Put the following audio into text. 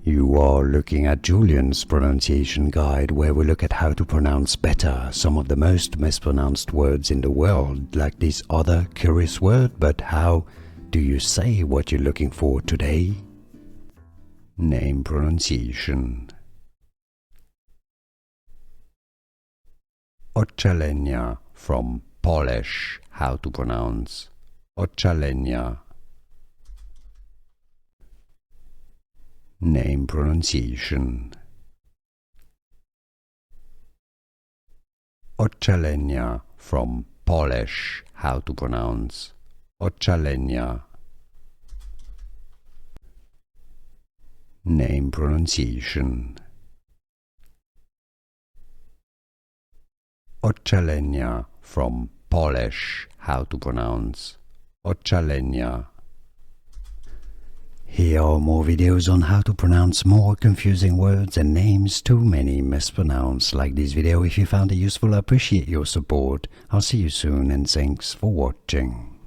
You are looking at Julian's pronunciation guide, where we look at how to pronounce better some of the most mispronounced words in the world, like this other curious word. But how do you say what you're looking for today? Name pronunciation. Ocalenia, from Polish. How to pronounce Ocalenia. Name pronunciation. Ocalenia, from Polish. How to pronounce Ocalenia. Name pronunciation. Ocalenia, from Polish. How to pronounce Ocalenia. Here are more videos on how to pronounce more confusing words and names too many mispronounced. Like this video if you found it useful. I appreciate your support. I'll see you soon and thanks for watching.